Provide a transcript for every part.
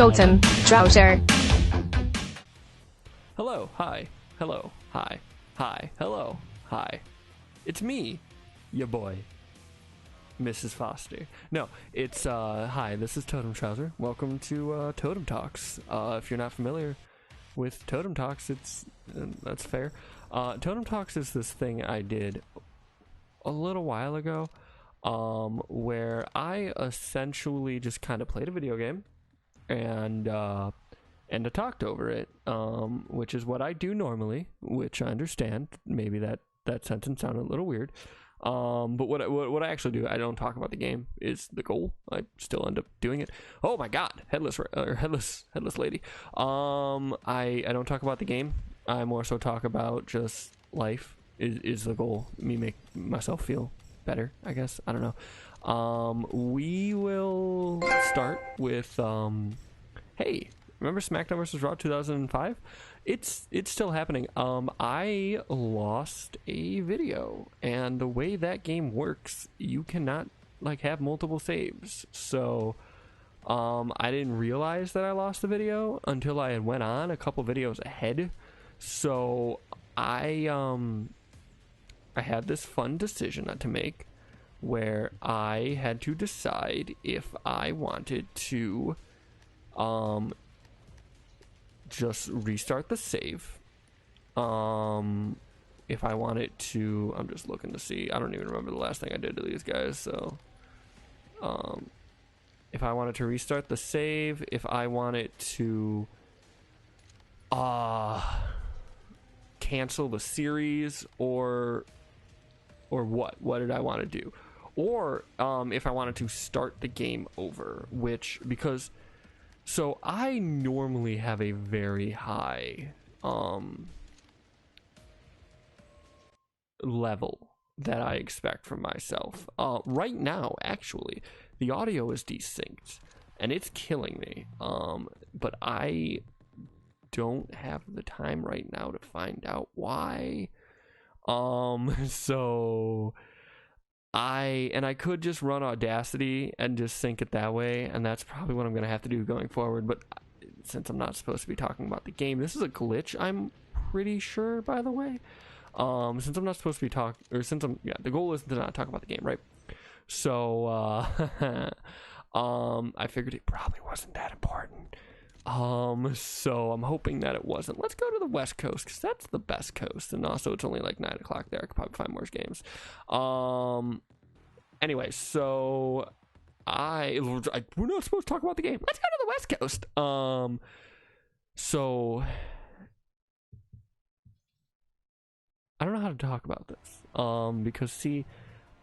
Totem Trouser. Hello, hi, hello, hi, hi, hello, hi. It's me, your boy, Mrs. Foster. No, it's, hi, this is Totem Trouser. Welcome to, Totem Talks. If you're not familiar with Totem Talks, that's fair. Totem Talks is this thing I did a little while ago, where I essentially just kind of played a video game and I talked over it, which is what I do normally, which I understand. Maybe that sentence sounded a little weird. But what I actually do, I don't talk about the game, is the goal. I still end up doing it. Oh my god, headless lady. I don't talk about the game. I more so talk about just life is the goal. Me make myself feel better, I guess. I don't know. We will start with hey, remember SmackDown vs. Raw 2005? It's still happening. I lost a video, and the way that game works, you cannot like have multiple saves. So I didn't realize that I lost the video until I had went on a couple videos ahead. So I had this fun decision to make where I had to decide if I wanted to just restart the save, if I wanted to. I'm just looking to see. I don't even remember the last thing I did to these guys. So if I wanted to restart the save, if I wanted to cancel the series, or what did I want to do, or if I wanted to start the game over, because so I normally have a very high level that I expect from myself. Right now, actually, the audio is desynced, and it's killing me. But I don't have the time right now to find out why. So I could just run Audacity and just sync it that way, and that's probably what I'm gonna have to do going forward. But since I'm not supposed to be talking about the game, this is a glitch, I'm pretty sure, by the way. Since I'm not supposed to be the goal is to not talk about the game, right? So I figured it probably wasn't that important. So I'm hoping that it wasn't. Let's go to the West Coast, because that's the best coast, and also it's only like 9 o'clock there. I could probably find more games. Anyway, so we're not supposed to talk about the game. Let's go to the West Coast. So I don't know how to talk about this. Because see,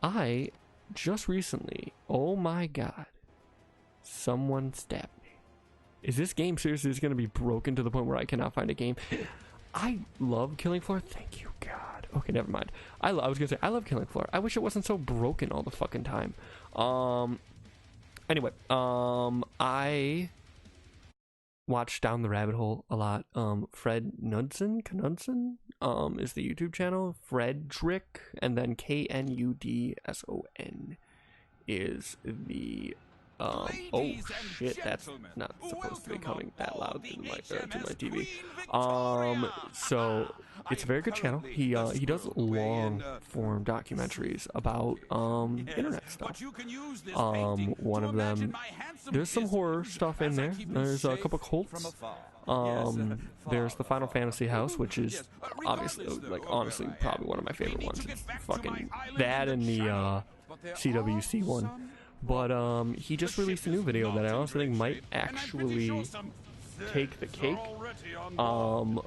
I just recently, oh my god, someone stabbed me. Is this game seriously just going to be broken to the point where I cannot find a game? I love Killing Floor. Thank you, God. Okay, never mind. I was going to say, I love Killing Floor. I wish it wasn't so broken all the fucking time. Anyway, I watch Down the Rabbit Hole a lot. Fred Knudsen is the YouTube channel. Fredrick, and then Knudson is the oh shit, that's not supposed to be coming that loud to my TV. So it's a very good channel. He does long form documentaries about internet stuff. One of them, there's some horror stuff in there. There's a couple cults. There's the Final Fantasy house, which is obviously, like, honestly probably one of my favorite ones. It's fucking that, and the CWC one. But he just released a new video that I also think might actually take the cake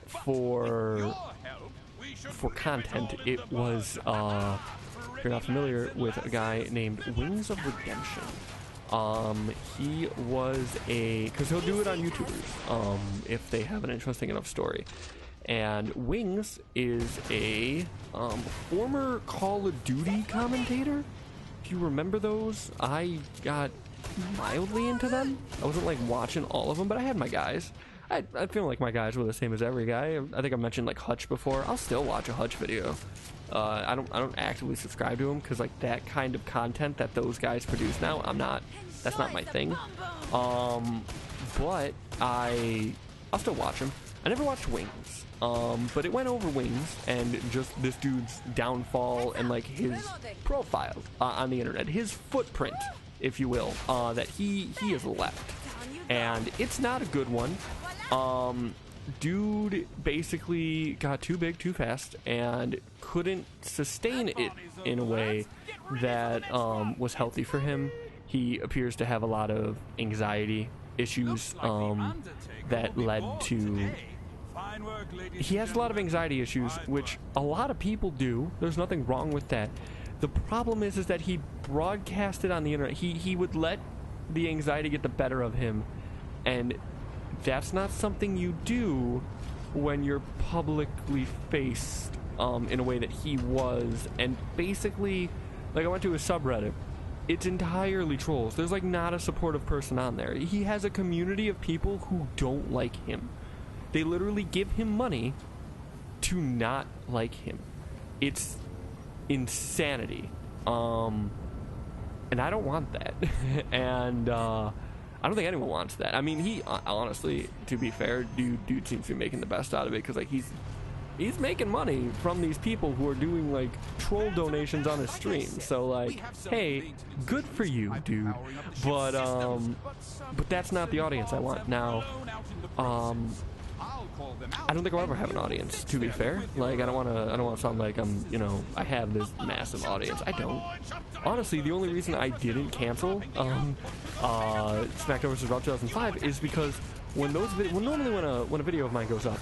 for content. It was, if you're not familiar with a guy named Wings of Redemption, he was because he'll do it on YouTubers if they have an interesting enough story. And Wings is a former Call of Duty commentator. If you remember those, I got mildly into them. I wasn't like watching all of them, but I had my guys. I feel like my guys were the same as every guy. I think I mentioned like Hutch before. I'll still watch a Hutch video. I don't actively subscribe to him because like that kind of content that those guys produce now, that's not my thing. But I'll still watch him. I never watched Wings, but it went over Wings and just this dude's downfall and like his profile on the internet, his footprint, if you will, that he has left, and it's not a good one. Dude basically got too big too fast and couldn't sustain it in a way that was healthy for him. He appears to have a lot of anxiety issues that led to... He has a lot of anxiety issues, which a lot of people do. There's nothing wrong with that. The problem is that he broadcasted on the internet. He would let the anxiety get the better of him, and that's not something you do when you're publicly faced in a way that he was. And basically, like, I went to a subreddit. It's entirely trolls. There's like not a supportive person on there. He has a community of people who don't like him. They literally give him money to not like him. It's insanity. And I don't want that. And I don't think anyone wants that. I mean, he honestly, to be fair, dude seems to be making the best out of it, because like he's making money from these people who are doing like troll donations on his stream. So like, hey, good for you, dude. But that's not the audience I want. Now, I don't think I'll ever have an audience, to be fair. Like, I don't want to sound like I'm, I have this massive audience. I don't. Honestly, the only reason I didn't cancel SmackDown vs. Raw 2005 is because normally when a video of mine goes up,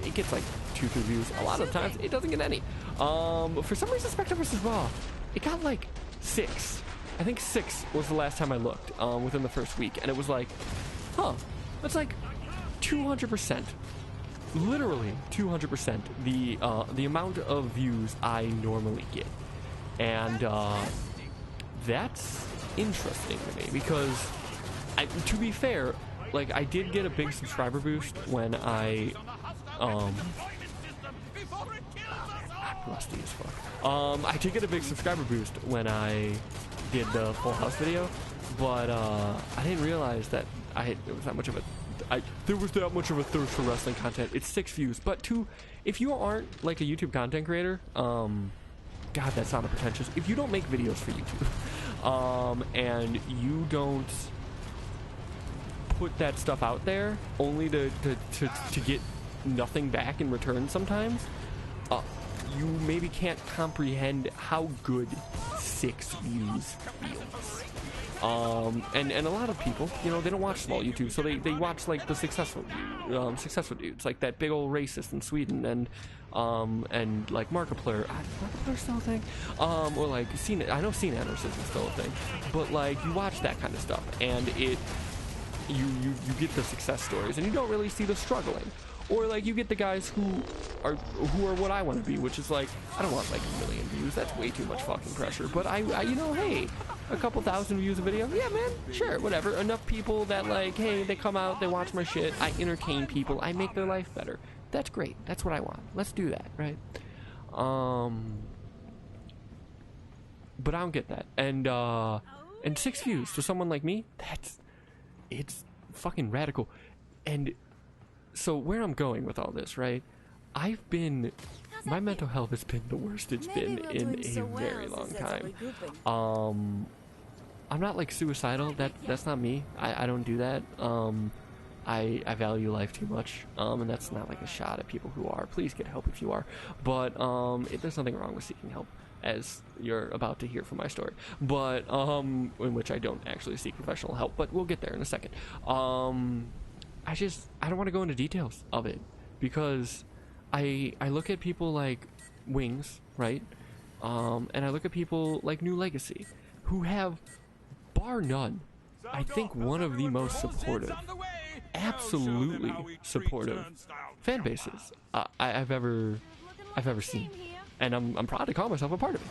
it gets like 2-3 views. A lot of times it doesn't get any. For some reason, SmackDown vs. Raw, it got like 6. I think 6 was the last time I looked within the first week, and it was like, huh, that's like 200%, literally 200% the amount of views I normally get, and that's interesting to me, because to be fair, like, I did get a big subscriber boost when I rusty as fuck. I did get a big subscriber boost when I did the Full House video, but I didn't realize that there was that much of a thirst for wrestling content. It's 6 views, but if you aren't like a YouTube content creator, God, that sounded pretentious. If you don't make videos for YouTube, and you don't put that stuff out there only to get nothing back in return sometimes, you maybe can't comprehend how good 6 views feels. And a lot of people, they don't watch small YouTube, so they watch like the successful dudes, like that big old racist in Sweden, and like Markiplier. Markiplier's still a thing, or like I know Cena Anderson is still a thing, but like you watch that kind of stuff, and you get the success stories, and you don't really see the struggling. Or like you get the guys who are what I want to be, which is like, I don't want like 1 million views. That's way too much fucking pressure. But I hey, a couple thousand views a video, yeah, man, sure, whatever. Enough people that like, hey, they come out, they watch my shit, I entertain people, I make their life better. That's great. That's what I want. Let's do that, right? But I don't get that. And 6 views to someone like me, it's fucking radical. And so where I'm going with all this, right? My mental health has been the worst it's been in a very long time. I'm not like suicidal. That's not me. I don't do that. I value life too much. And that's not like a shot at people who are. Please get help if you are. But there's nothing wrong with seeking help, as you're about to hear from my story. But in which I don't actually seek professional help. But we'll get there in a second. I don't want to go into details of it, because I look at people like Wings, right? And I look at people like New Legacy, who have, bar none, I think one of the most supportive, absolutely supportive fan bases I've ever seen. And I'm proud to call myself a part of it.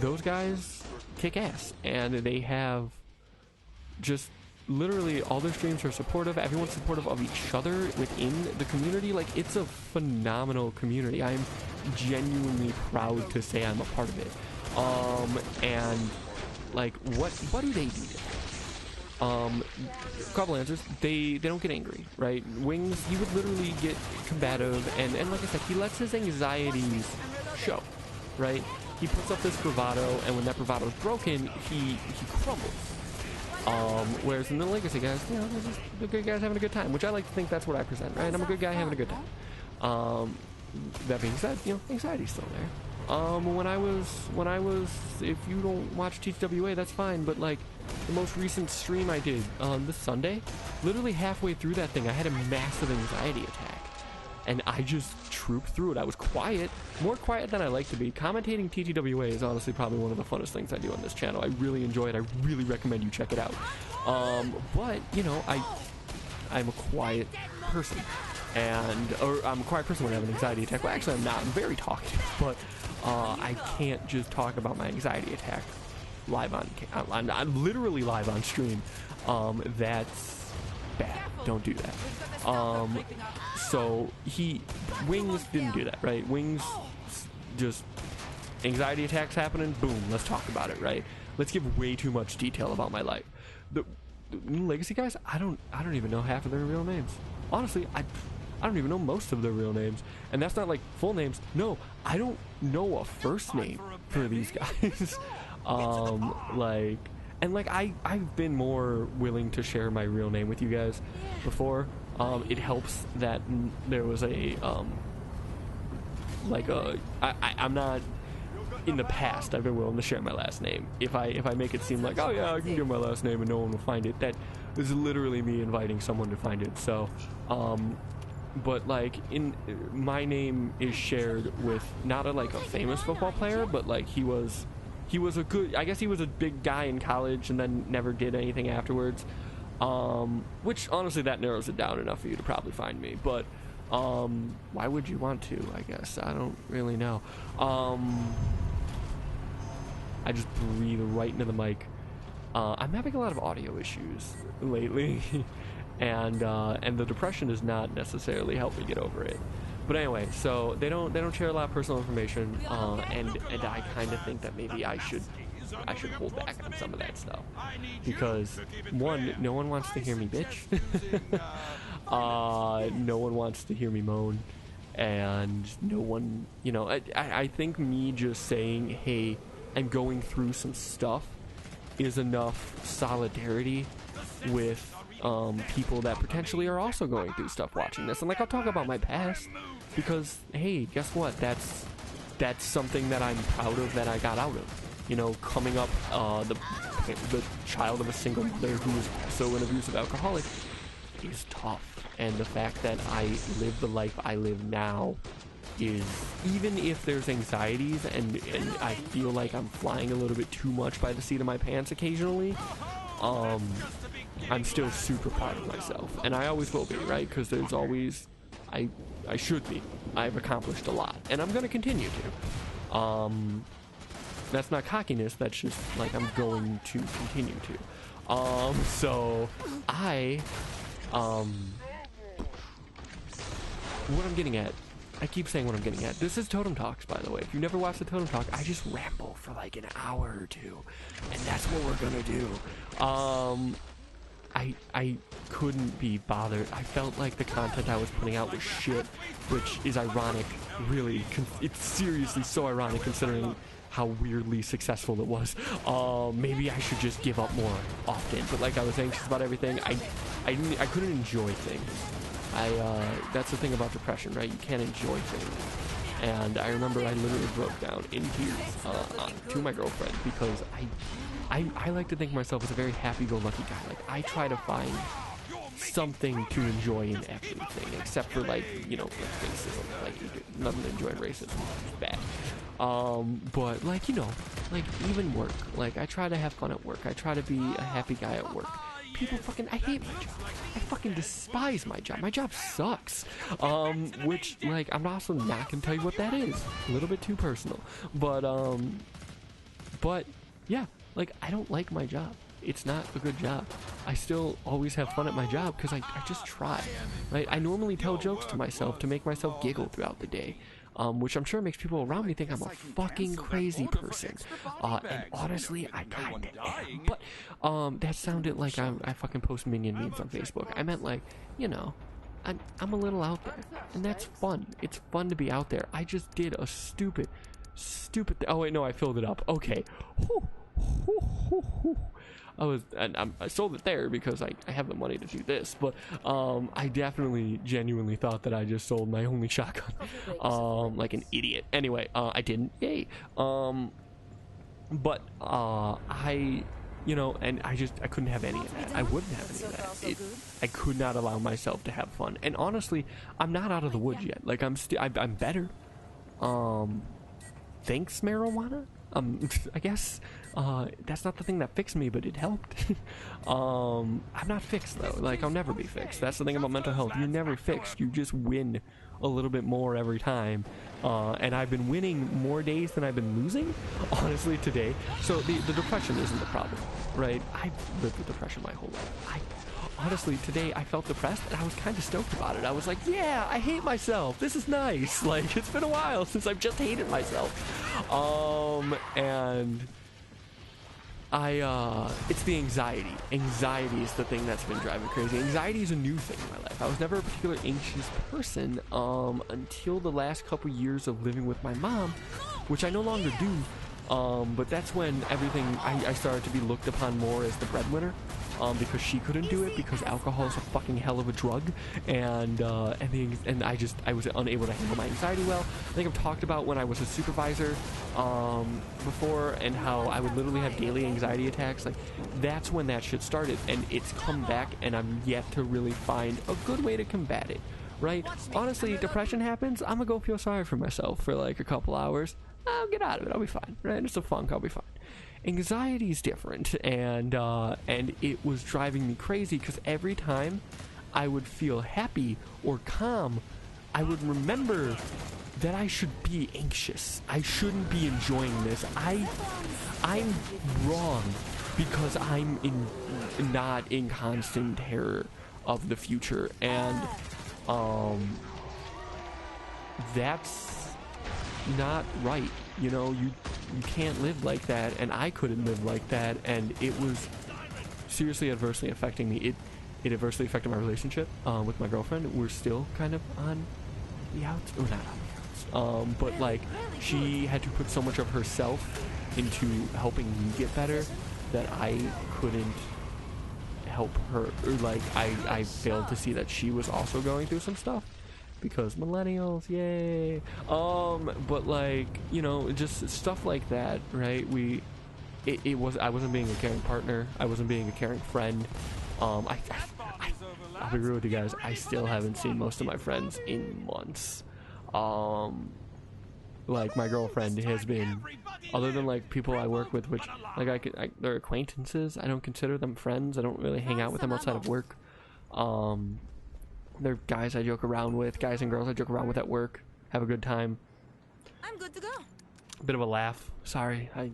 Those guys kick ass, and they have just literally all their streams are supportive. Everyone's supportive of each other within the community. Like, it's a phenomenal community. I'm genuinely proud to say I'm a part of it. And like, what do they do? Couple answers. They don't get angry, right? Wings, he would literally get combative, and like I said, he lets his anxieties show, right? He puts up this bravado, and when that bravado is broken, he crumbles. Whereas in the Legacy guys, you know, they're just the good guys having a good time, which I like to think that's what I present, right? I'm a good guy having a good time. That being said, you know, anxiety's still there. When I was, if you don't watch TWA, that's fine, but like, the most recent stream I did, this Sunday, literally halfway through that thing, I had a massive anxiety attack. And I just trooped through it. I was quiet, more quiet than I like to be. Commentating TTWA is honestly probably one of the funnest things I do on this channel. I really enjoy it. I really recommend you check it out. But, you know, I'm a quiet person. Or I'm a quiet person when I have an anxiety attack. Well, actually, I'm not. I'm very talkative. But I can't just talk about my anxiety attack live on... I'm literally live on stream. That's bad. Don't do that. So Wings didn't do that, right? Wings just, anxiety attacks happening, boom, let's talk about it, right? Let's give way too much detail about my life. The Legacy guys, I don't even know half of their real names. Honestly, I don't even know most of their real names. And that's not like full names. No, I don't know a first name for these guys. I've been more willing to share my real name with you guys before. It helps that there was I'm not, in the past, I've been willing to share my last name. If I make it seem like, oh yeah, I can give my last name and no one will find it, that is literally me inviting someone to find it. So, but like, my name is shared with not a famous football player, but like he was a good, I guess he was a big guy in college and then never did anything afterwards. Which honestly, that narrows it down enough for you to probably find me, but why would you want to? I guess I don't really know. I just breathe right into the mic. I'm having a lot of audio issues lately, and the depression is not necessarily helping get over it. But anyway, so they don't share a lot of personal information, and I kind of think that maybe I should hold back on some of that stuff, because one, no one wants to hear me bitch. No one wants to hear me moan, and no one, you know, I think me just saying, hey, I'm going through some stuff is enough solidarity with people that potentially are also going through stuff watching this. And like, I'll talk about my past, because hey, guess what, that's something that I'm proud of, that I got out of. You know, coming up, the child of a single mother who was also an abusive alcoholic is tough. And the fact that I live the life I live now is, even if there's anxieties and I feel like I'm flying a little bit too much by the seat of my pants occasionally, I'm still super proud of myself. And I always will be, right? Because there's always, I should be. I've accomplished a lot. And I'm going to continue to. That's not cockiness, that's just like, I'm going to continue to. So what I'm getting at, I keep saying what I'm getting at. This is Totem Talks, by the way. If you never watched the Totem Talk, I just ramble for like an hour or two, and that's what we're gonna do. I couldn't be bothered. I felt like the content I was putting out was shit, which is ironic, really. It's seriously so ironic considering how weirdly successful it was. Maybe I should just give up more often. But like, I was anxious about everything. I couldn't enjoy things. That's the thing about depression, right? You can't enjoy things. And I remember I literally broke down in tears to my girlfriend, because I like to think of myself as a very happy-go-lucky guy. Like, I try to find something to enjoy in everything, except for, like, you know, like racism. Like, nothing to enjoy in racism. It's bad. But like, you know, like even work, like I try to have fun at work. I try to be a happy guy at work. People I hate my job. I fucking despise my job. My job sucks. Which, like, I'm also not gonna tell you what that is. A little bit too personal. But yeah, like, I don't like my job. it's not a good job. I still always have fun at my job because I just try, right? I normally tell jokes to myself to make myself giggle throughout the day, which I'm sure makes people around me think I'm a fucking crazy person. And honestly, I kind of am. But that sounded like I fucking post minion memes on Facebook. I meant like, you know, I'm a little out there, and that's fun. It's fun to be out there. I just did a stupid oh wait, no, I filled it up. Okay. I sold it there because I have the money to do this, but I definitely genuinely thought that I just sold my only shotgun like an idiot. Anyway, I didn't. Yay. But I, you know, and I couldn't have any of that. I wouldn't have any of that. I could not allow myself to have fun. And honestly, I'm not out of the woods yet. Like I'm better. Thanks, marijuana. I guess that's not the thing that fixed me, but it helped. I'm not fixed though. Like I'll never be fixed. That's the thing about mental health. You're never fixed. You just win a little bit more every time. And I've been winning more days than I've been losing, honestly, today. So the depression isn't the problem, right? I've lived with depression my whole life. Honestly, today I felt depressed and I was kind of stoked about it. I was like, yeah, I hate myself. This is nice. Like, it's been a while since I've just hated myself. And it's the anxiety. Anxiety is the thing that's been driving crazy. Anxiety is a new thing in my life. I was never a particularly anxious person until the last couple years of living with my mom, which I no longer do. But that's when everything, I started to be looked upon more as the breadwinner, because she couldn't do it because alcohol is a fucking hell of a drug, and I was unable to handle my anxiety well. I think I've talked about when I was a supervisor before, and how I would literally have daily anxiety attacks. Like, that's when that shit started, and it's come back, and I'm yet to really find a good way to combat it, right? Honestly, depression happens, I'm gonna go feel sorry for myself for like a couple hours. I'll get out of it. I'll be fine, right? It's a funk. I'll be fine. Anxiety is different, and it was driving me crazy because every time I would feel happy or calm, I would remember that I should be anxious. I shouldn't be enjoying this. I'm wrong because I'm not in constant terror of the future, and that's not right. You know, you can't live like that, and I couldn't live like that, and it was seriously adversely affecting me. It adversely affected my relationship with my girlfriend. We're still kind of on the outs, or not on the outs, but like, she had to put so much of herself into helping me get better that I couldn't help her, or like I failed to see that she was also going through some stuff. Because millennials, yay. But like, you know, just stuff like that, right? I wasn't being a caring partner. I wasn't being a caring friend. I'll be real with you guys. I still haven't seen most of my friends in months. Like, my girlfriend has been, other than like people I work with, which like they're acquaintances. I don't consider them friends. I don't really hang out with them outside of work. They're guys I joke around with, guys and girls I joke around with at work, have a good time. I'm good to go. Bit of a laugh. Sorry, not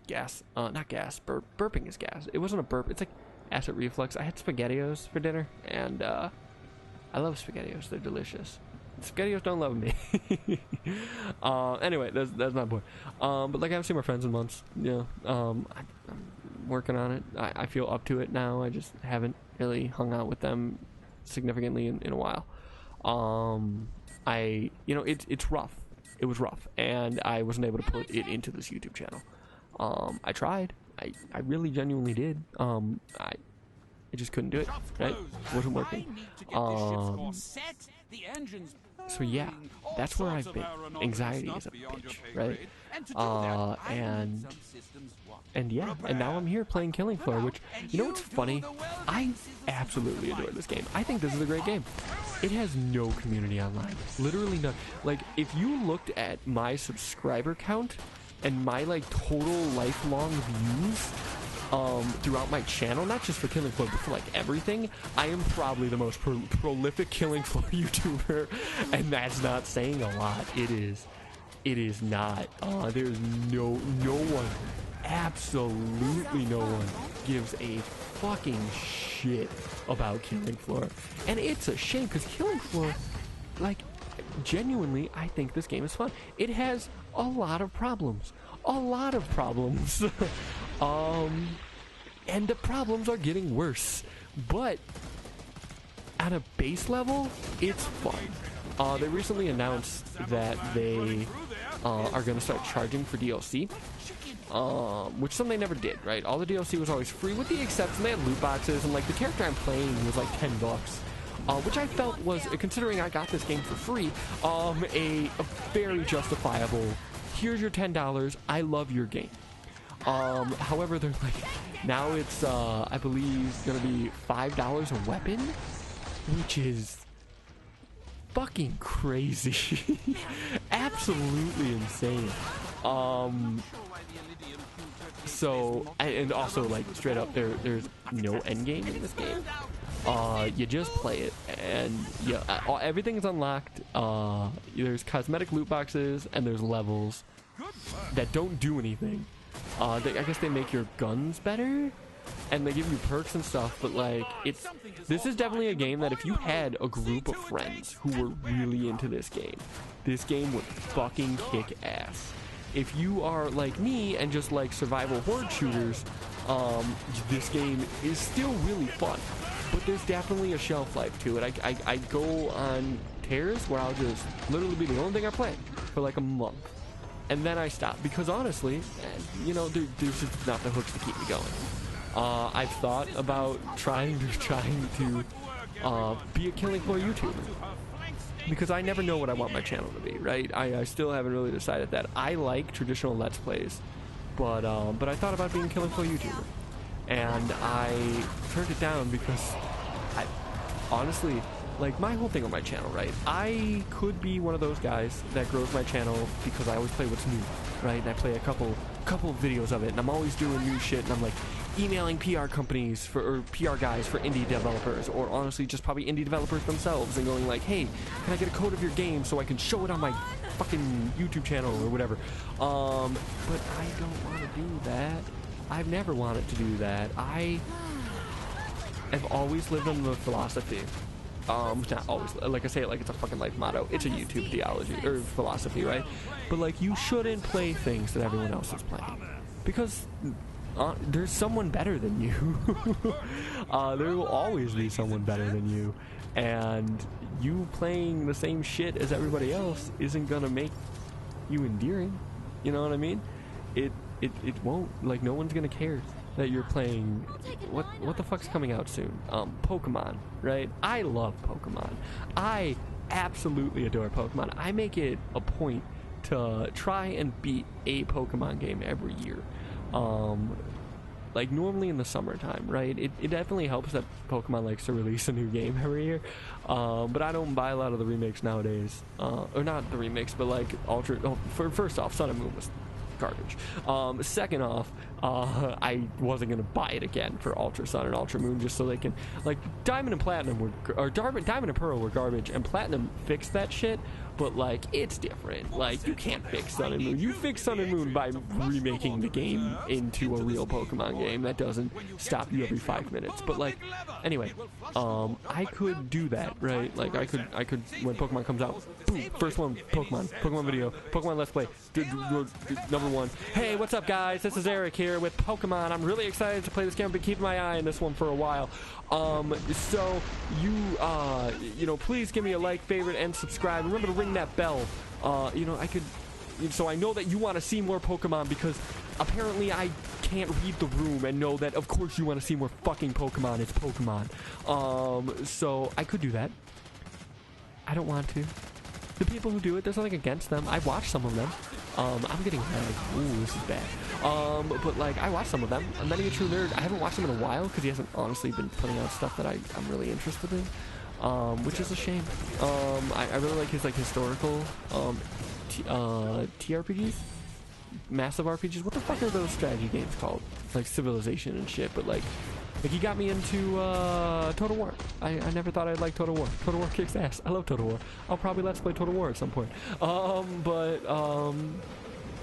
gas. Burping is gas. It wasn't a burp. It's like acid reflux. I had SpaghettiOs for dinner, and I love SpaghettiOs. They're delicious. SpaghettiOs don't love me. Anyway, that's not the point. But like, I haven't seen my friends in months. You know, I'm working on it. I feel up to it now. I just haven't really hung out with them significantly in a while. You know, it's rough. It was rough, and I wasn't able to put it into this YouTube channel. I tried. I really genuinely did. I just couldn't do it, right? It wasn't working. So yeah, that's where I've been. Anxiety is a bitch, right? And yeah, and now I'm here playing Killing Floor, which, you know what's funny? I absolutely adore this game. I think this is a great game. It has no community online. Literally none. Like, if you looked at my subscriber count and my, like, total lifelong views throughout my channel, not just for Killing Floor, but for, like, everything, I am probably the most prolific Killing Floor YouTuber, and that's not saying a lot. It is not. There's no one, absolutely no one gives a fucking shit about Killing Floor. And it's a shame, because Killing Floor, like, genuinely, I think this game is fun. It has a lot of problems. A lot of problems. And the problems are getting worse. But at a base level, it's fun. They recently announced that they are going to start charging for DLC, which some they never did, right? All the DLC was always free, with the exception they had loot boxes, and like the character I'm playing was like $10, which I felt was, considering I got this game for free, a very justifiable. Here's your $10. I love your game. However, they're like, now it's I believe gonna be $5 a weapon, which is fucking crazy. Absolutely insane. So, and also, like, straight up, there's no end game in this game. You just play it, and yeah, everything is unlocked. There's cosmetic loot boxes, and there's levels that don't do anything. I guess they make your guns better, and they give you perks and stuff, but like, this is definitely a game that if you had a group of friends who were really into this game would fucking kick ass. If you are like me and just like survival horde shooters, this game is still really fun, but there's definitely a shelf life to it. I go on tears where I'll just literally be the only thing I play for like a month, and then I stop, because honestly, you know, there's just not the hooks to keep me going. I've thought about trying to be a Killing Floor YouTuber, because I never know what I want my channel to be, right? I still haven't really decided that. I like traditional Let's Plays, but I thought about being a Killing Floor YouTuber, and I turned it down because I honestly, like, my whole thing on my channel, right? I could be one of those guys that grows my channel because I always play what's new, right? And I play a couple videos of it, and I'm always doing new shit, and I'm like emailing PR companies or PR guys for indie developers, or honestly just probably indie developers themselves, and going like, hey, can I get a code of your game so I can show it on my fucking YouTube channel or whatever? But I don't want to do that. I've never wanted to do that. I have always lived on the philosophy, not always, like I say it like it's a fucking life motto, it's a YouTube theology or philosophy, right? But like, you shouldn't play things that everyone else is playing, because there's someone better than you. There will always be someone better than you, and you playing the same shit as everybody else isn't gonna make you endearing. You know what I mean? It won't. Like, no one's gonna care that you're playing what the fuck's coming out soon? Pokemon, right? I love Pokemon. I absolutely adore Pokemon. I make it a point to try and beat a Pokemon game every year. Like, normally in the summertime, right? It definitely helps that Pokemon likes to release a new game every year. But I don't buy a lot of the remakes nowadays. Or not the remakes, but like Ultra. First off, Sun and Moon was garbage. Second off, I wasn't gonna buy it again for Ultra Sun and Ultra Moon, just so they can, like, Diamond and Platinum were, or Diamond and Pearl were garbage, and Platinum fixed that shit, but like, it's different. Like, you can't fix Sun and Moon. You fix Sun and Moon by remaking the game into a real Pokemon game. That doesn't stop you every 5 minutes. But like, anyway, I could do that, right? Like, I could when Pokemon comes out, boom, first one, Pokemon video, Pokemon Let's Play, number one. Hey, what's up, guys? This is Eric here with Pokemon. I'm really excited to play this game. I've been keeping my eye on this one for a while. So you know, please give me a like, favorite, and subscribe. Remember to ring that bell. You know, so I know that you want to see more Pokemon, because apparently I can't read the room and know that of course you want to see more fucking Pokemon. It's Pokemon. So I could do that. I don't want to. The people who do it, there's nothing against them. I watch some of them. I'm getting like, ooh, this is bad. But like, I watch some of them. I'm not even a true nerd. I haven't watched him in a while because he hasn't honestly been putting out stuff that I'm really interested in, which is a shame. I really like his like historical TRPGs, massive RPGs. What the fuck are those strategy games called? Like Civilization and shit. But like he got me into Total War. I never thought I'd like Total War. Total War kicks ass. I love Total War. I'll probably Let's Play Total War at some point.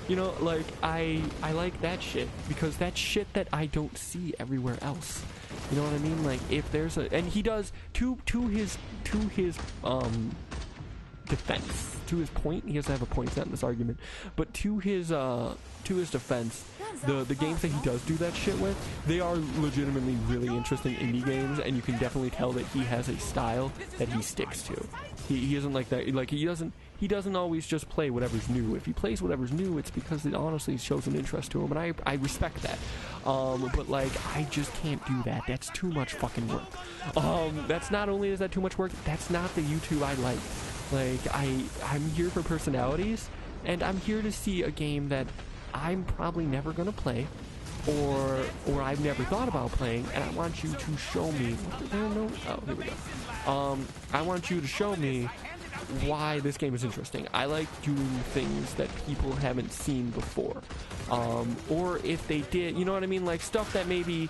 You know, like, I like that shit, because that's shit that I don't see everywhere else. You know what I mean? Like, if there's a, and he does, to his defense, to his point, he doesn't have a point set in this argument, but to his defense, the games that he does do that shit with, they are legitimately really interesting indie games, and you can definitely tell that he has a style that he sticks to. He isn't like that, like, he doesn't always just play whatever's new. If he plays whatever's new, it's because it honestly shows an interest to him, and I respect that. But like, I just can't do that. That's too much fucking work. That's not only is that too much work, that's not the YouTube I like. Like, I'm here for personalities, and I'm here to see a game that I'm probably never gonna play, or I've never thought about playing, and I want you to show me. Oh, here we go. I want you to show me why this game is interesting. I like doing things that people haven't seen before, or if they did, you know what I mean, like stuff that maybe,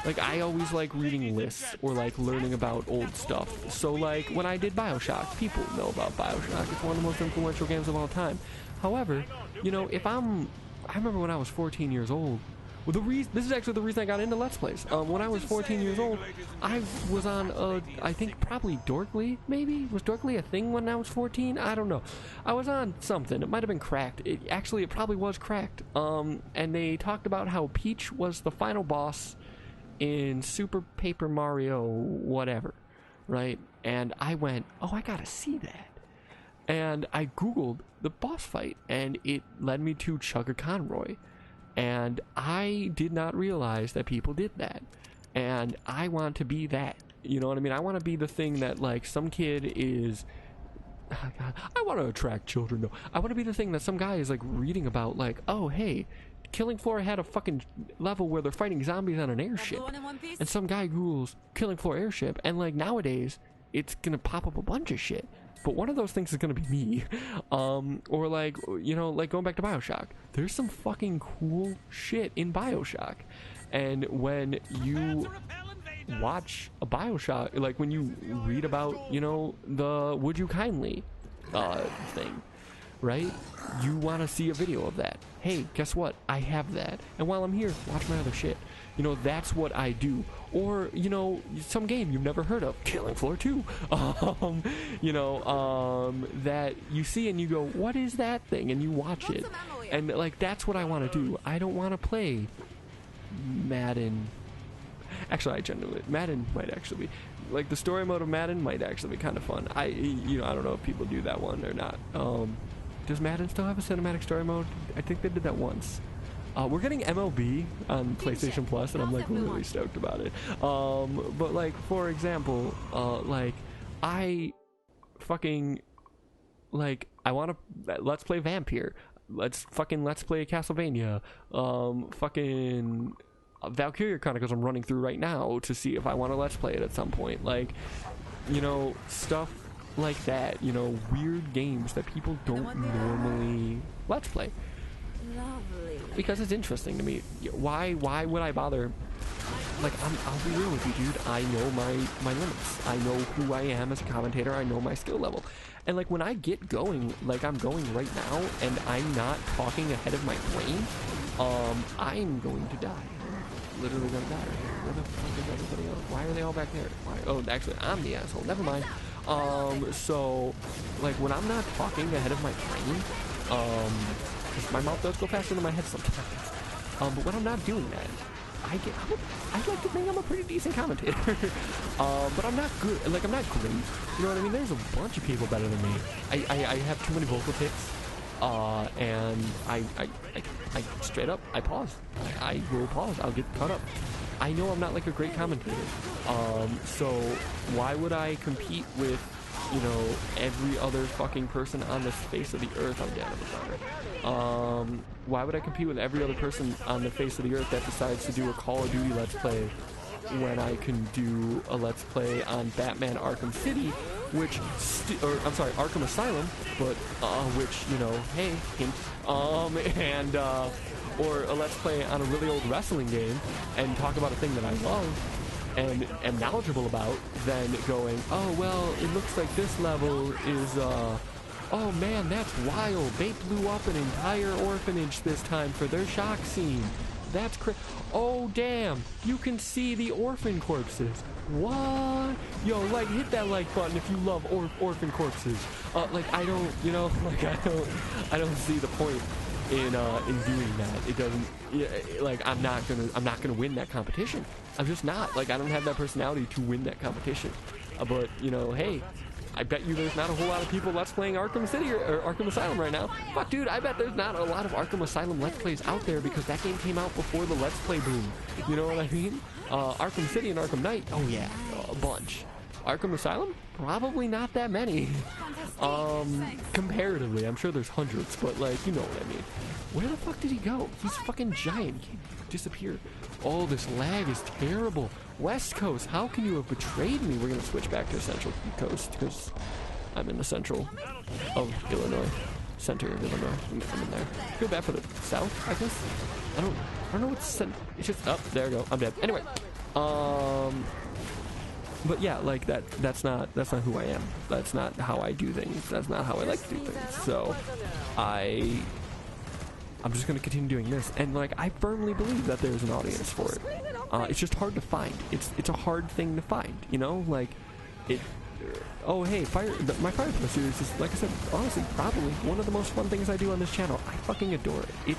like, I always like reading lists or like learning about old stuff. So like when I did BioShock, people know about BioShock. It's one of the most influential games of all time. However, you know, I remember when I was 14 years old. Well, this is actually the reason I got into Let's Plays. When I was 14 years old, I was on, I think probably Dorkly, maybe? Was Dorkly a thing when I was 14? I don't know. I was on something. It might have been Cracked. It probably was Cracked. And they talked about how Peach was the final boss in Super Paper Mario whatever, right? And I went, oh, I gotta see that. And I Googled the boss fight, and it led me to Chugga Conroy. And I did not realize that people did that. And I want to be that. You know what I mean? I want to be the thing that, like, some kid is... Oh, God. I want to attract children, though. I want to be the thing that some guy is, like, reading about, like, oh, hey, Killing Floor had a fucking level where they're fighting zombies on an airship. And some guy Googles Killing Floor airship, and, like, nowadays, it's gonna pop up a bunch of shit. But one of those things is gonna be me. Or like, you know, like going back to BioShock. There's some fucking cool shit in BioShock. And when you watch a BioShock, like when you read about, you know, the Would You Kindly thing, right? You want to see a video of that. Hey, guess what? I have that. And while I'm here, watch my other shit. You know, that's what I do. Or, you know, some game you've never heard of, Killing Floor 2. You know, that you see and you go, what is that thing? And you watch it. And, like, that's what I want to do. I don't want to play Madden. Actually, I genuinely, Madden might actually be, like, the story mode of Madden might actually be kind of fun. You know, I don't know if people do that one or not. Does Madden still have a cinematic story mode? I think they did that once. We're getting MLB on PlayStation Plus, and I'm like really stoked about it. But like, for example, like I fucking like I want to let's play Vampire. Let's play Castlevania. Fucking Valkyria Chronicles I'm running through right now to see if I want to let's play it at some point. Like, you know, stuff like that. You know, weird games that people don't normally let's play. Lovely. Because it's interesting to me. Why would I bother? Like, I'll be real with you, dude. I know my limits. I know who I am as a commentator. I know my skill level. And like when I get going, like I'm going right now, and I'm not talking ahead of my brain, I'm going to die. I'm literally gonna die. Where the fuck is everybody else? Why are they all back there? Why? Oh, actually, I'm the asshole. Never mind. So like when I'm not talking ahead of my brain, my mouth does go faster than my head sometimes. But when I'm not doing that, I like to think I'm a pretty decent commentator. But I'm not good. Like, I'm not great. You know what I mean? There's a bunch of people better than me. I have too many vocal tics. And I straight up, I pause. I will pause. I'll get caught up. I know I'm not like a great commentator. So why would I compete with, you know, every other fucking person on the face of the earth? I'm down with that. Why would I compete with every other person on the face of the earth that decides to do a Call of Duty Let's Play when I can do a Let's Play on Batman Arkham City, which, Arkham Asylum, but, which, you know, hey, hint, and, or a Let's Play on a really old wrestling game and talk about a thing that I love and am knowledgeable about, than going, oh, well, it looks like this level is, Oh man, that's wild. They blew up an entire orphanage this time for their shock scene. That's oh damn, you can see the orphan corpses. What? Yo, like, hit that like button if you love orphan corpses. Like, I don't, you know, like, I don't see the point in doing that. It doesn't, yeah, like, I'm not gonna win that competition. I'm just not. Like, I don't have that personality to win that competition. But, you know, hey, I bet you there's not a whole lot of people Let's Playing Arkham City or Arkham Asylum right now. Fuck, dude, I bet there's not a lot of Arkham Asylum Let's Plays out there because that game came out before the Let's Play boom. You know what I mean? Arkham City and Arkham Knight, oh yeah, a bunch. Arkham Asylum? Probably not that many. Comparatively, I'm sure there's hundreds, but like, you know what I mean. Where the fuck did he go? He's fucking giant. He disappeared. Oh, this lag is terrible. West Coast, how can you have betrayed me? We're gonna switch back to Central Coast because I'm in the central of Illinois. Center of Illinois. I'm in there. Feel bad for the south, I guess. I don't know what's it's just up. There I go. I'm dead. Anyway. But yeah, like that's not who I am. That's not how I do things. That's not how I like to do things. So I'm just gonna continue doing this, and like I firmly believe that there's an audience for it. It's just hard to find. It's a hard thing to find, you know. Like it. Oh hey, my Fire Pro series is, like I said, honestly probably one of the most fun things I do on this channel. I fucking adore it.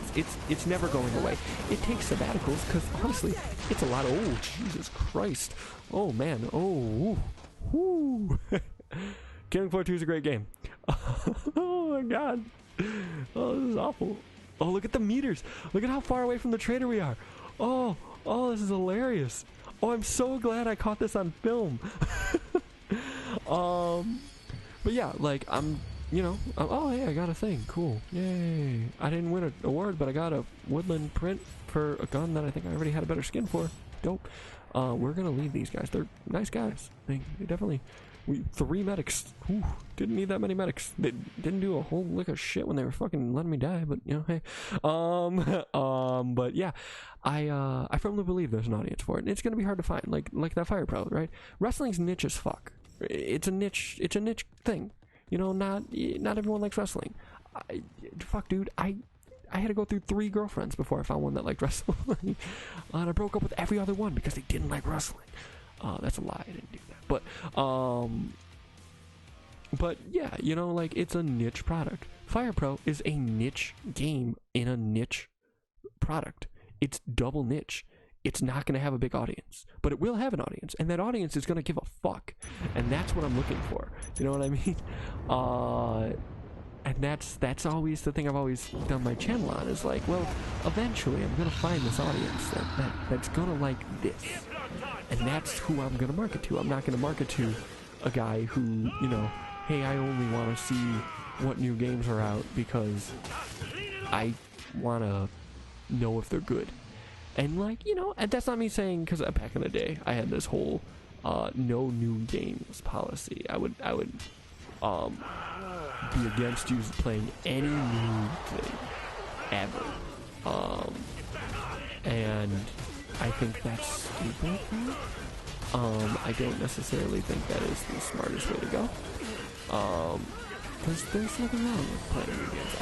It's never going away. It takes sabbaticals because honestly, it's a lot of Jesus Christ. Oh man. Oh. Whoo. Killing Floor 2 is a great game. Oh my god. Oh, this is awful. Oh, look at the meters. Look at how far away from the trader we are. Oh, this is hilarious. Oh, I'm so glad I caught this on film. But yeah, like, oh, hey, I got a thing. Cool. Yay. I didn't win an award, but I got a woodland print for a gun that I think I already had a better skin for. Dope. We're gonna leave these guys. They're nice guys. They definitely... 3 medics. Ooh, didn't need that many medics. They didn't do a whole lick of shit when they were fucking letting me die, but you know, hey. But yeah, I firmly believe there's an audience for it, and it's gonna be hard to find. Like that Fire Pro, right? Wrestling's niche as fuck. It's a niche thing. You know, not everyone likes wrestling. Fuck, dude, I had to go through 3 girlfriends before I found one that liked wrestling. And I broke up with every other one because they didn't like wrestling. That's a lie. I didn't do that. But yeah, you know, like, it's a niche product. Fire Pro is a niche game in a niche product. It's double niche. It's not going to have a big audience, but it will have an audience, and that audience is going to give a fuck, and that's what I'm looking for. You know what I mean? And that's always the thing I've always done my channel on, is like, well, eventually I'm going to find this audience that's going to like this. And that's who I'm going to market to. I'm not going to market to a guy who, you know, hey, I only want to see what new games are out because I want to know if they're good. And, like, you know, and that's not me saying, because back in the day, I had this whole no new games policy. I would be against you playing any new thing ever. And I think that's stupid. I don't necessarily think that is the smartest way to go. Because there's nothing wrong with playing new games.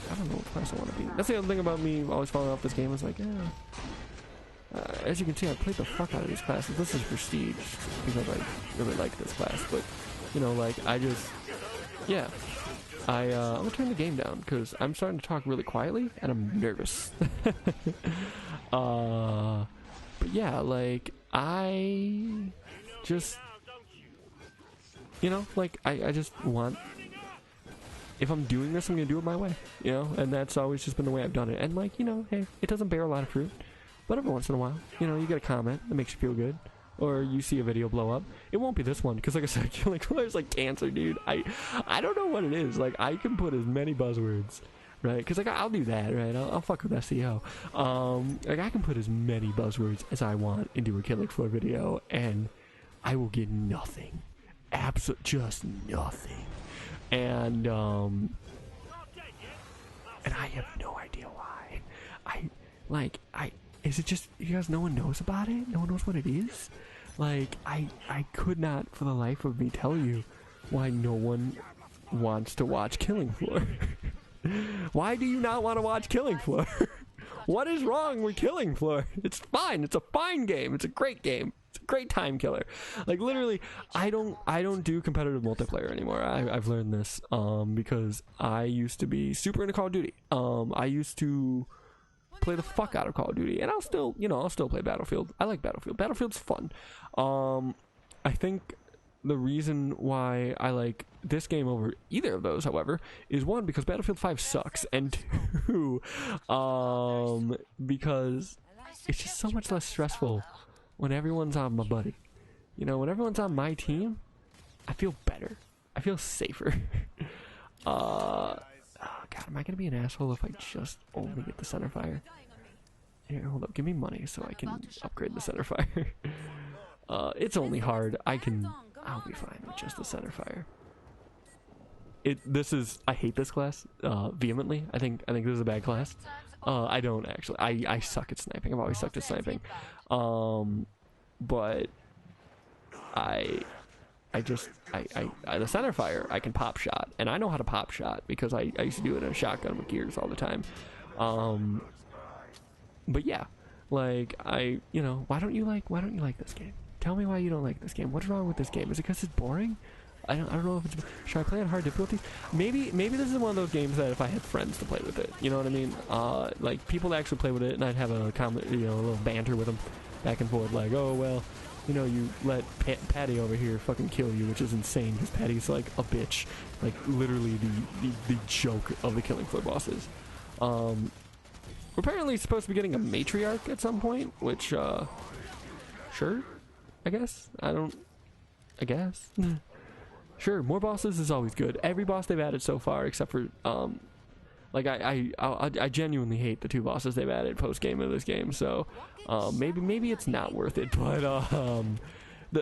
I don't know what class I want to be. That's the other thing about me always falling off this game. Is like, yeah. As you can see, I played the fuck out of these classes. This is Prestige because I really like this class. But, you know, like, I'm gonna turn the game down because I'm starting to talk really quietly and I'm nervous. But yeah, like, I just, you know, like, I just want, if I'm doing this, I'm gonna do it my way, you know, and that's always just been the way I've done it. And, like, you know, hey, it doesn't bear a lot of fruit, but every once in a while, you know, you get a comment that makes you feel good, or you see a video blow up. It won't be this one, because like I said, Killing Floor's like cancer, dude. I don't know what it is. Like, I can put as many buzzwords, right? Because, like, I'll do that, right? I'll fuck with SEO. Like, I can put as many buzzwords as I want into a Killing Floor video, and I will get nothing. Just nothing. And I have no idea why. Is it just because no one knows about it? No one knows what it is? Like, I could not for the life of me tell you why no one wants to watch Killing Floor? Why do you not want to watch Killing Floor? What is wrong with Killing Floor? It's fine. It's a fine game. It's a great game. It's a great time killer. Like literally, I don't do competitive multiplayer anymore. I've learned this because I used to be super into Call of Duty. I used to play the fuck out of Call of Duty, and I'll still play Battlefield. I like Battlefield. Battlefield's fun. I think the reason why I like this game over either of those, however, is one, because Battlefield 5 sucks, and two, because it's just so much less stressful when everyone's on my buddy. You know, when everyone's on my team, I feel better. I feel safer. Oh god, am I gonna be an asshole if I just only get the centerfire? Here, hold up, give me money so I can upgrade the centerfire. It's only hard. I'll be fine with just the centerfire. I hate this class vehemently. I think this is a bad class. I don't actually. I suck at sniping. I've always sucked at sniping. But the centerfire, I can pop shot, and I know how to pop shot because I used to do it in a shotgun with gears all the time. But yeah, like why don't you like this game? Tell me why you don't like this game. What's wrong with this game? Is it because it's boring? I don't know if it's. Should I play on hard difficulty? Maybe this is one of those games that if I had friends to play with it, you know what I mean? Like people to actually play with it, and I'd have a little banter with them, back and forth. Like, oh well, you let Patty over here fucking kill you, which is insane because Patty's like a bitch, like literally the joke of the Killing Floor bosses. We're apparently supposed to be getting a matriarch at some point, which sure. I guess. Sure, more bosses is always good. Every boss they've added so far, except for, like, I genuinely hate the 2 bosses they've added post-game of this game, so, maybe it's not worth it, but,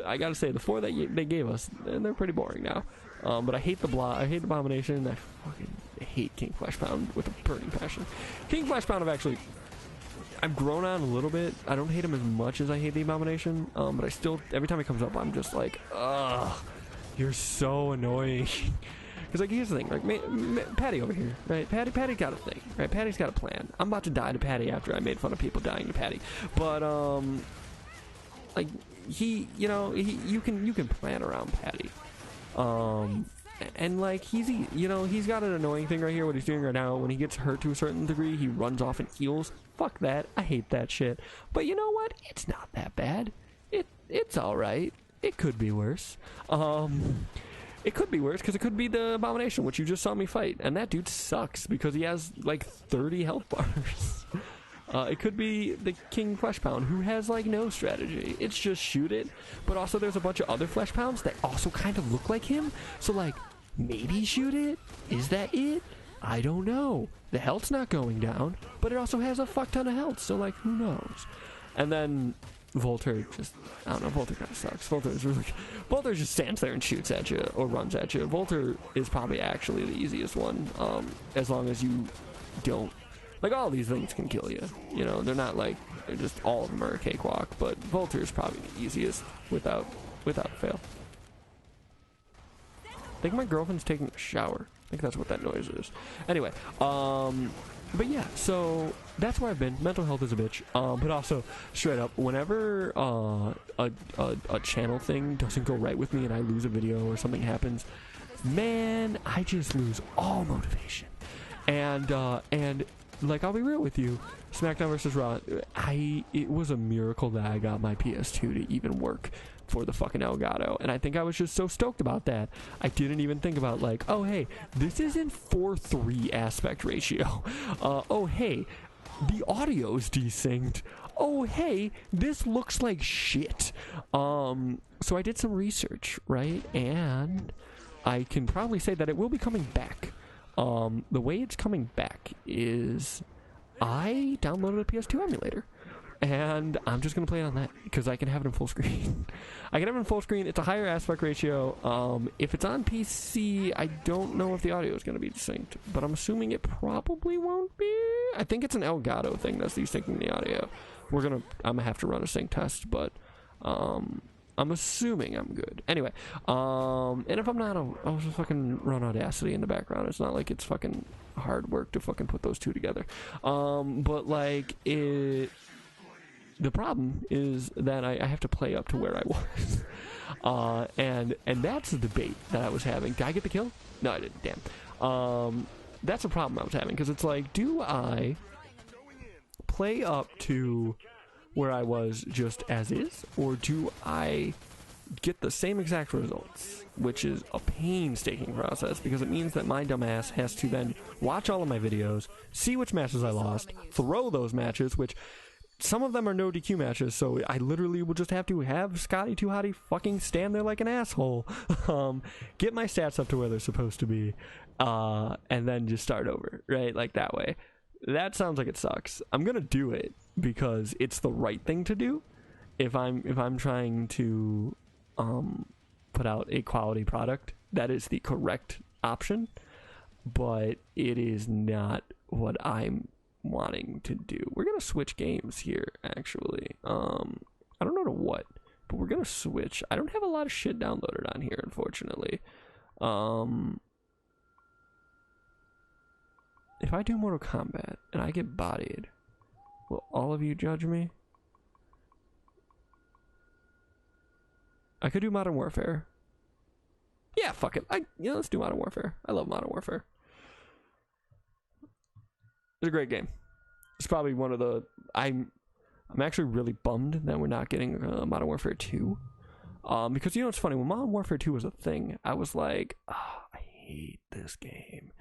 I gotta say, the 4 that they gave us, they're pretty boring now. But I hate I hate the Abomination, I fucking hate King Fleshpound with a burning passion. King Fleshpound I've grown on a little bit. I don't hate him as much as I hate the Abomination, but I still, every time he comes up, I'm just like, ugh, you're so annoying. Because, like, here's the thing, like, Patty over here, right? Patty got a thing, right? Patty's got a plan. I'm about to die to Patty after I made fun of people dying to Patty. But, like, you can plan around Patty. And like he's got an annoying thing right here. What he's doing right now, when he gets hurt to a certain degree, he runs off and heals. Fuck that. I hate that shit. But you know what? It's not that bad. It's all right. It could be worse. It could be worse because it could be the Abomination, which you just saw me fight, and that dude sucks because he has like 30 health bars. It could be the King Fleshpound, who has like no strategy. It's just shoot it. But also there's a bunch of other Fleshpounds that also kind of look like him. So like, maybe shoot it? Is that it? I don't know. The health's not going down, but it also has a fuck ton of health. So like, who knows? And then Volter I don't know, Volter kind of sucks. Volter just stands there and shoots at you or runs at you. Volter is probably actually the easiest one, as long as you don't. Like, all these things can kill you. You know, they're just all of them are a cakewalk, but Volter is probably the easiest without fail. I think my girlfriend's taking a shower. I think that's what that noise is. Anyway, but yeah, so that's where I've been. Mental health is a bitch. But also, straight up, whenever a channel thing doesn't go right with me and I lose a video or something happens, man, I just lose all motivation. And like, I'll be real with you, SmackDown vs. Raw, it was a miracle that I got my PS2 to even work for the fucking Elgato, and I think I was just so stoked about that. I didn't even think about, like, oh hey, this is in 4:3 aspect ratio. Oh hey, the audio's desynced. Oh hey, this looks like shit. So I did some research, right, and I can probably say that it will be coming back. The way it's coming back is I downloaded a PS2 emulator, and I'm just going to play it on that because I can have it in full screen. I can have it in full screen. It's a higher aspect ratio. If it's on PC, I don't know if the audio is going to be desynced, but I'm assuming it probably won't be. I think it's an Elgato thing that's desyncing the audio. I'm going to have to run a sync test, but I'm assuming I'm good. Anyway, and if I'm not, I'll just fucking run Audacity in the background. It's not like it's fucking hard work to fucking put those two together. But like the problem is that I have to play up to where I was. And that's the debate that I was having. Did I get the kill? No, I didn't. Damn. That's a problem I was having, because it's like, do I play up to where I was just as is, or do I get the same exact results, which is a painstaking process, because it means that my dumbass has to then watch all of my videos, see which matches I lost, throw those matches, which some of them are no DQ matches, so I literally will just have to have Scotty 2 Hottie fucking stand there like an asshole, get my stats up to where they're supposed to be, and then just start over, right? Like that way. That sounds like it sucks. I'm gonna do it because it's the right thing to do. If I'm trying to put out a quality product, that is the correct option. But it is not what I'm wanting to do. We're gonna switch games here, actually. I don't know to what, but we're gonna switch. I don't have a lot of shit downloaded on here, unfortunately. If I do Mortal Kombat and I get bodied, will all of you judge me? I could do Modern Warfare. Yeah, fuck it. Let's do Modern Warfare. I love Modern Warfare. It's a great game. It's probably one of the... I'm actually really bummed that we're not getting Modern Warfare 2. Because, you know, it's funny. When Modern Warfare 2 was a thing, I was like, oh, I hate this game.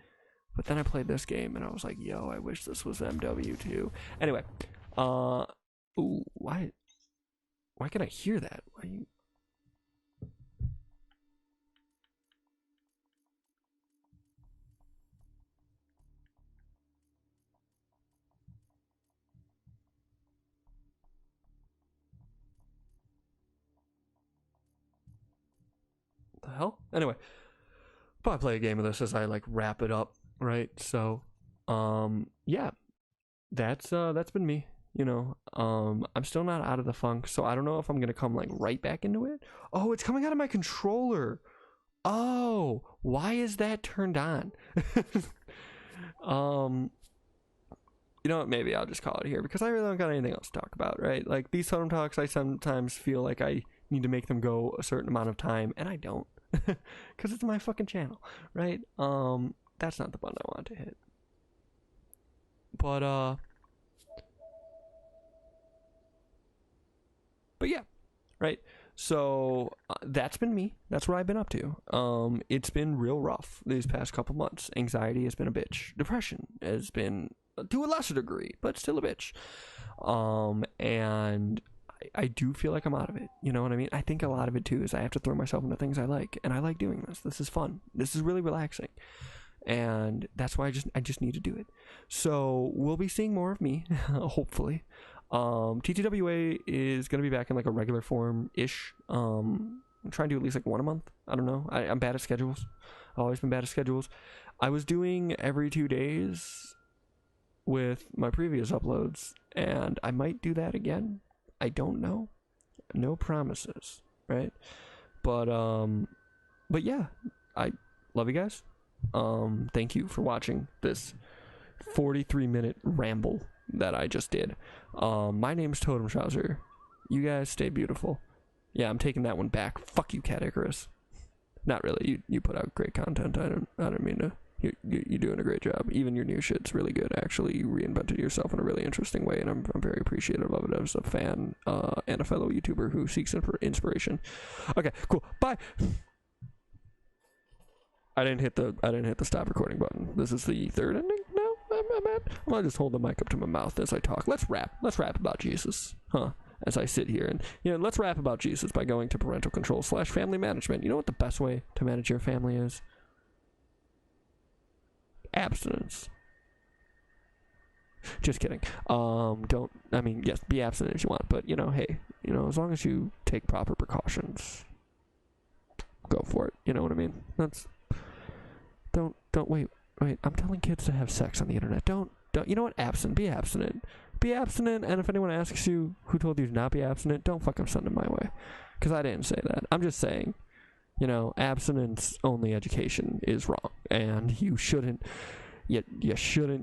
But then I played this game, and I was like, yo, I wish this was MW2. Anyway, ooh, why can I hear that? Why you... The hell? Anyway, probably play a game of this as I like wrap it up, right? So, yeah, that's been me. You know, I'm still not out of the funk, so I don't know if I'm gonna come like right back into it. Oh, it's coming out of my controller. Oh, why is that turned on? You know what, maybe I'll just call it here, because I really don't got anything else to talk about, right? Like, these Totem Talks, I sometimes feel like I need to make them go a certain amount of time, and I don't, because it's my fucking channel, right? That's not the button I want to hit. But yeah, right? So that's been me. That's what I've been up to. It's been real rough these past couple months. Anxiety has been a bitch. Depression has been to a lesser degree, but still a bitch. And I do feel like I'm out of it. You know what I mean? I think a lot of it too is I have to throw myself into things I like, and I like doing this. This is fun. This is really relaxing. And that's why I just need to do it. So we'll be seeing more of me, hopefully. TTWA is going to be back in like a regular form-ish. I'm trying to do at least like one a month. I don't know. I'm bad at schedules. I've always been bad at schedules. I was doing every 2 days with my previous uploads, and I might do that again. I don't know. No promises, right? But yeah, I love you guys. Thank you for watching this 43-minute ramble that I just did. My name's Totem Trouser. You guys stay beautiful. Yeah, I'm taking that one back. Fuck you, Cat Icarus. Not really. You put out great content. I don't mean to. You're doing a great job. Even your new shit's really good. Actually, you reinvented yourself in a really interesting way, and I'm very appreciative of it as a fan and a fellow YouTuber who seeks inspiration. Okay, cool. Bye. I didn't hit the stop recording button. This is the third ending now. I'm gonna just hold the mic up to my mouth as I talk. Let's rap about Jesus, huh? As I sit here and let's rap about Jesus by going to parental control / family management. You know what the best way to manage your family is? Abstinence. Just kidding. Yes, be abstinent if you want, but hey, as long as you take proper precautions, go for it. You know what I mean? Don't wait. I'm telling kids to have sex on the internet. Don't. You know what? Be abstinent. Be abstinent, and if anyone asks you who told you to not be abstinent, don't fucking send them my way. because I didn't say that. I'm just saying, you know, abstinence-only education is wrong, and you shouldn't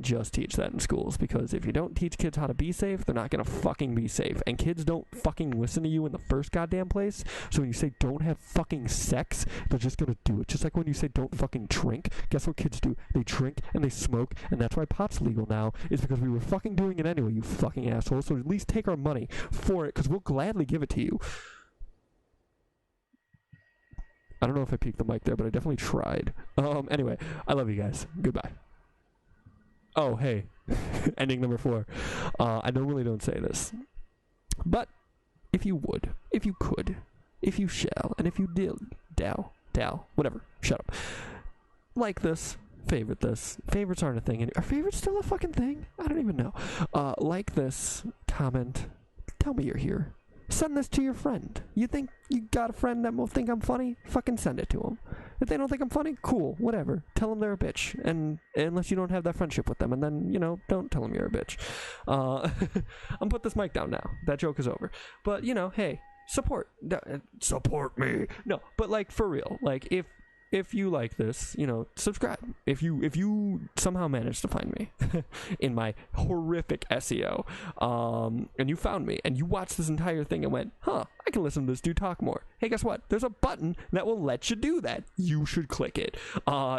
just teach that in schools, because if you don't teach kids how to be safe, they're not gonna fucking be safe, and kids don't fucking listen to you in the first goddamn place. So when you say don't have fucking sex, they're just gonna do it. Just like when you say don't fucking drink, guess what kids do? They drink and they smoke, and that's why pot's legal now, is because we were fucking doing it anyway, you fucking assholes. So at least take our money for it, because we'll gladly give it to you. I don't know if I peeked the mic there, but I definitely tried. Anyway, I love you guys. Goodbye. Oh, hey. Ending number 4. I normally don't say this, but if you would, if you could, if you shall, and if you did, whatever, shut up. Like this, favorite this. Favorites aren't a thing. Are favorites still a fucking thing? I don't even know. Like this, comment, tell me you're here. Send this to your friend. You think you got a friend that will think I'm funny? Fucking send it to them. If they don't think I'm funny, cool, whatever. Tell them they're a bitch, and unless you don't have that friendship with them, and then, you know, don't tell them you're a bitch. I'm put this mic down now. That joke is over. But, you know, hey, support me. No, but like, for real, like, if you like this, you know, subscribe. If you somehow managed to find me in my horrific SEO, and you found me and you watched this entire thing and went, huh, I can listen to this dude talk more. Hey, guess what? There's a button that will let you do that. You should click it.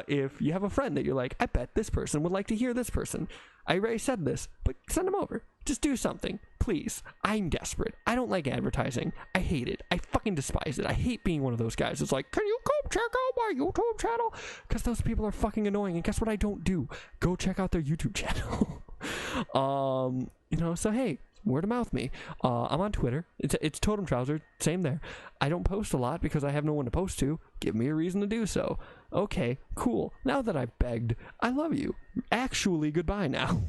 If you have a friend that you're like, I bet this person would like to hear this person. I already said this, but send them over. Just do something, please. I'm desperate. I don't like advertising. I hate it. I fucking despise it. I hate being one of those guys that's like, can you come check out my YouTube channel? Because those people are fucking annoying. And guess what I don't do? Go check out their YouTube channel. You know, so hey, word of mouth me. I'm on Twitter. It's Totem Trouser. Same there. I don't post a lot because I have no one to post to. Give me a reason to do so. Okay, cool. Now that I've begged, I love you. Actually, goodbye now.